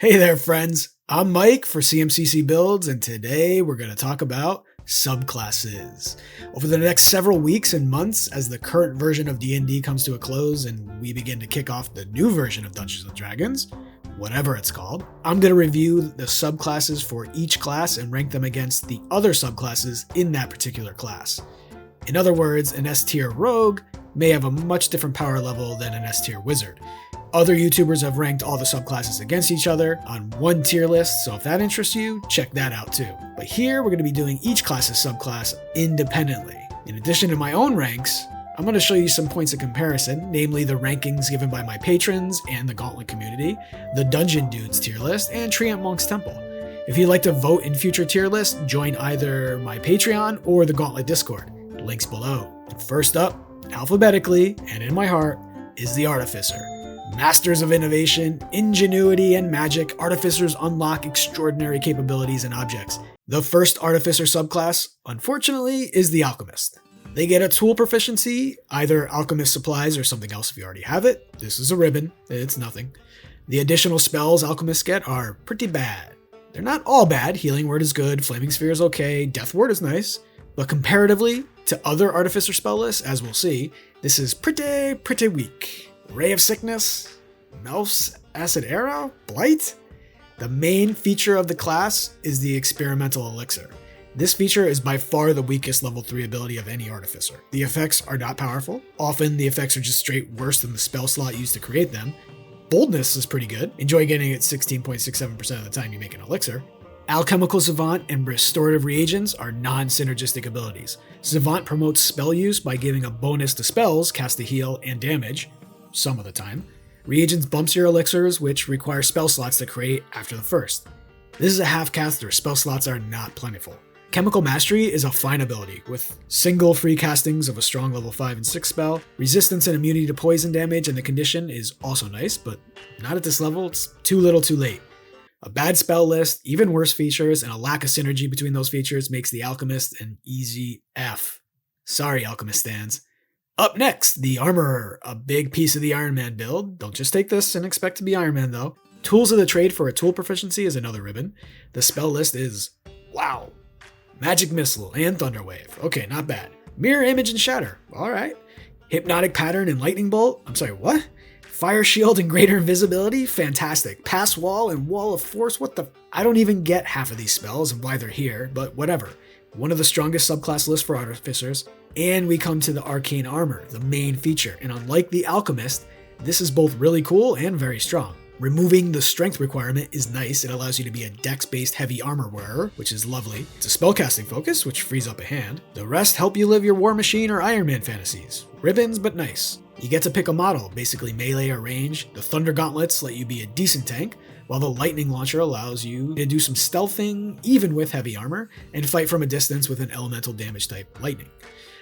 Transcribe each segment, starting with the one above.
Hey there, friends. I'm Mike for CMCC Builds, and today we're going to talk about subclasses. Over the next several weeks and months, as the current version of D&D comes to a close and we begin to kick off the new version of Dungeons & Dragons, whatever it's called, I'm going to review the subclasses for each class and rank them against the other subclasses in that particular class. In other words, an S-tier rogue may have a much different power level than an S-tier wizard. Other YouTubers have ranked all the subclasses against each other on one tier list, so if that interests you, check that out too. But here we're going to be doing each class's subclass independently. In addition to my own ranks, I'm going to show you some points of comparison, namely the rankings given by my patrons and the Gauntlet community, the Dungeon Dudes tier list, and Treant Monk's Temple. If you'd like to vote in future tier lists, join either my Patreon or the Gauntlet Discord. Links below. First up, alphabetically, and in my heart, is the Artificer. Masters of innovation, ingenuity, and magic, Artificers unlock extraordinary capabilities and objects. The first Artificer subclass, unfortunately, is the Alchemist. They get a tool proficiency, either Alchemist supplies or something else if you already have it. This is a ribbon, it's nothing. The additional spells Alchemists get are pretty bad. They're not all bad, Healing Word is good, Flaming Sphere is okay, Death Ward is nice, but comparatively to other Artificer spell lists, as we'll see, this is pretty weak. Ray of Sickness, Melf's Acid Arrow, Blight? The main feature of the class is the Experimental Elixir. This feature is by far the weakest level 3 ability of any Artificer. The effects are not powerful. Often the effects are just straight worse than the spell slot used to create them. Boldness is pretty good. Enjoy getting it 16.67% of the time you make an Elixir. Alchemical Savant and Restorative Reagents are non-synergistic abilities. Savant promotes spell use by giving a bonus to spells cast to heal and damage, some of the time. Reagents bumps your elixirs, which require spell slots to create after the first. This is a half caster, spell slots are not plentiful. Chemical Mastery is a fine ability, with single free castings of a strong level 5 and 6 spell. Resistance and immunity to poison damage and the condition is also nice, but not at this level, it's too little too late. A bad spell list, even worse features, and a lack of synergy between those features makes the Alchemist an easy F. Sorry, Alchemist stands. Up next, the Armorer, a big piece of the Iron Man build. Don't just take this and expect to be Iron Man though. Tools of the Trade for a tool proficiency is another ribbon. The spell list is, wow. Magic Missile and Thunderwave. Okay, not bad. Mirror Image and Shatter. Alright. Hypnotic Pattern and Lightning Bolt. I'm sorry, what? Fire Shield and Greater Invisibility? Fantastic. Pass Wall and Wall of Force? What the? I don't even get half of these spells and why they're here, but whatever. One of the strongest subclass lists for Artificers. And we come to the Arcane Armor, the main feature, and unlike the Alchemist, this is both really cool and very strong. Removing the strength requirement is nice, it allows you to be a dex-based heavy armor wearer, which is lovely. It's a spellcasting focus, which frees up a hand. The rest help you live your War Machine or Iron Man fantasies. Ribbons, but nice. You get to pick a model, basically melee or range. The Thunder Gauntlets let you be a decent tank, while the Lightning Launcher allows you to do some stealthing, even with heavy armor, and fight from a distance with an elemental damage type lightning.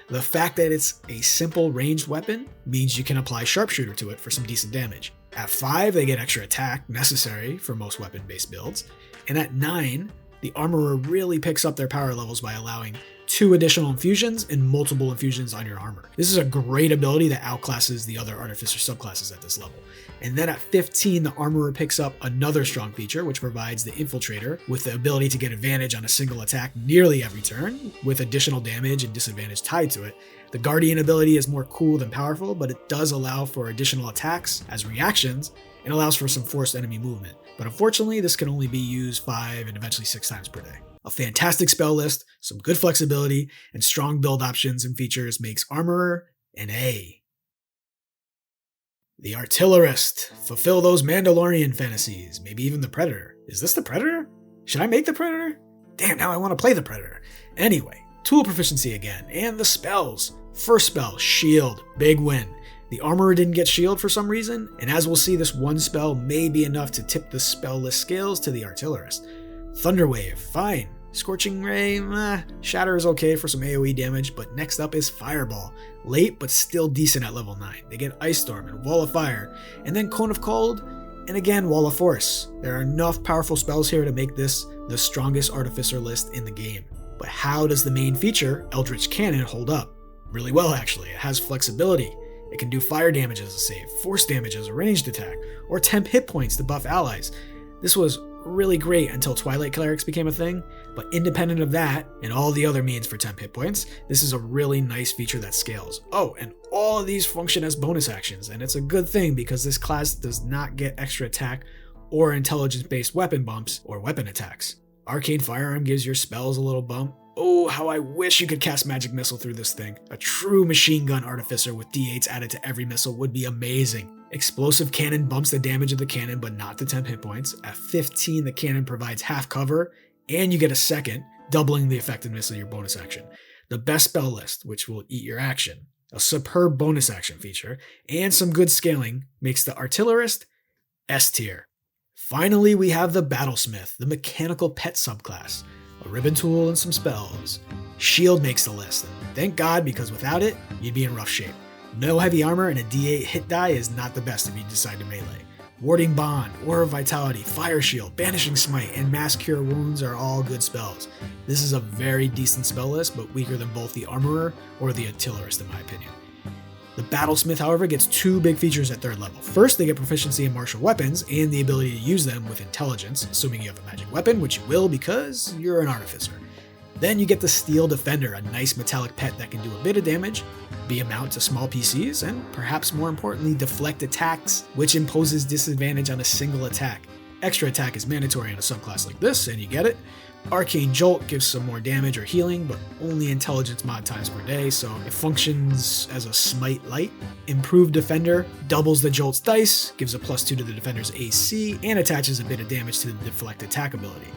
The fact that it's a simple ranged weapon means you can apply Sharpshooter to it for some decent damage. At 5, they get extra attack, necessary for most weapon-based builds, and at 9, the Armorer really picks up their power levels by allowing 2 additional infusions and multiple infusions on your armor. This is a great ability that outclasses the other Artificer subclasses at this level. And then at 15, the Armorer picks up another strong feature, which provides the Infiltrator with the ability to get advantage on a single attack nearly every turn, with additional damage and disadvantage tied to it. The Guardian ability is more cool than powerful, but it does allow for additional attacks as reactions and allows for some forced enemy movement. But unfortunately, this can only be used 5 and eventually 6 times per day. A fantastic spell list, some good flexibility, and strong build options and features makes Armorer an A. The Artillerist. Fulfill those Mandalorian fantasies, maybe even the Predator. Is this the Predator? Should I make the Predator? Damn, now I want to play the Predator. Anyway, tool proficiency again, and the spells. First spell, Shield, big win. The Armorer didn't get Shield for some reason, and as we'll see, this one spell may be enough to tip the spell list scales to the Artillerist. Thunderwave, fine. Scorching Ray, Shatter is okay for some AoE damage, but next up is Fireball. Late, but still decent at level 9. They get Ice Storm and Wall of Fire, and then Cone of Cold, and again Wall of Force. There are enough powerful spells here to make this the strongest Artificer list in the game. But how does the main feature, Eldritch Cannon, hold up? Really well, actually. It has flexibility. It can do fire damage as a save, force damage as a ranged attack, or temp hit points to buff allies. This was really great until Twilight Clerics became a thing, but independent of that, and all the other means for temp hit points, this is a really nice feature that scales. Oh, and all of these function as bonus actions, and it's a good thing because this class does not get extra attack or intelligence-based weapon bumps or weapon attacks. Arcane Firearm gives your spells a little bump. Oh, how I wish you could cast Magic Missile through this thing. A true machine gun Artificer with D8s added to every missile would be amazing. Explosive Cannon bumps the damage of the cannon, but not the temp hit points. At 15, the cannon provides half cover, and you get a second, doubling the effectiveness of your bonus action. The best spell list, which will eat your action. A superb bonus action feature, and some good scaling, makes the Artillerist S tier. Finally, we have the Battlesmith, the mechanical pet subclass. A ribbon tool and some spells. Shield makes the list, and thank God, because without it, you'd be in rough shape. No heavy armor and a D8 hit die is not the best if you decide to melee. Warding Bond, Aura of Vitality, Fire Shield, Banishing Smite, and Mass Cure Wounds are all good spells. This is a very decent spell list, but weaker than both the Armorer or the Artillerist in my opinion. The Battlesmith, however, gets two big features at 3rd level. First, they get proficiency in martial weapons and the ability to use them with intelligence, assuming you have a magic weapon, which you will because you're an Artificer. Then you get the Steel Defender, a nice metallic pet that can do a bit of damage, be a mount to small PCs, and perhaps more importantly, deflect attacks, which imposes disadvantage on a single attack. Extra attack is mandatory in a subclass like this, and you get it. Arcane Jolt gives some more damage or healing, but only intelligence mod times per day, so it functions as a smite light. Improved Defender doubles the Jolt's dice, gives a +2 to the defender's AC, and attaches a bit of damage to the deflect attack ability.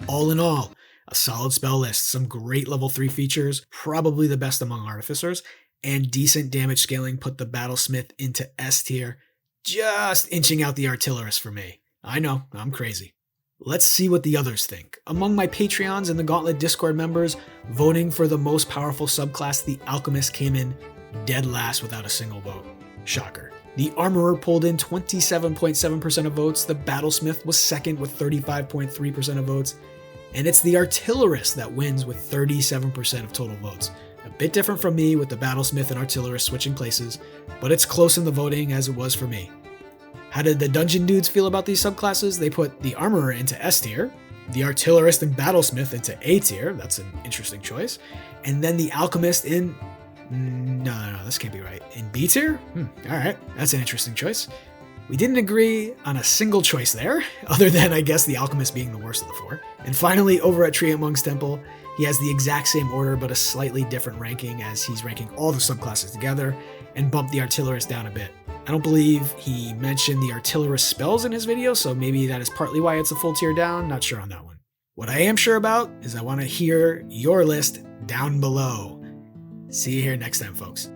All in all, a solid spell list, some great level 3 features, probably the best among Artificers, and decent damage scaling put the Battlesmith into S tier, just inching out the Artillerist for me. I know, I'm crazy. Let's see what the others think. Among my Patreons and the Gauntlet Discord members, voting for the most powerful subclass, the Alchemist came in dead last without a single vote. Shocker. The Armorer pulled in 27.7% of votes, the Battlesmith was second with 35.3% of votes, and it's the Artillerist that wins with 37% of total votes. A bit different from me with the Battlesmith and Artillerist switching places, but it's close in the voting as it was for me. How did the Dungeon Dudes feel about these subclasses? They put the Armorer into S tier, the Artillerist and Battlesmith into A tier, that's an interesting choice, and then the Alchemist in... No, this can't be right. In B tier? Alright, that's an interesting choice. We didn't agree on a single choice there, other than I guess the Alchemist being the worst of the 4. And finally, over at Treant Monk's Temple, he has the exact same order but a slightly different ranking as he's ranking all the subclasses together and bumped the Artillerist down a bit. I don't believe he mentioned the Artillerist spells in his video, so maybe that is partly why it's a full tier down, not sure on that one. What I am sure about is I want to hear your list down below. See you here next time, folks.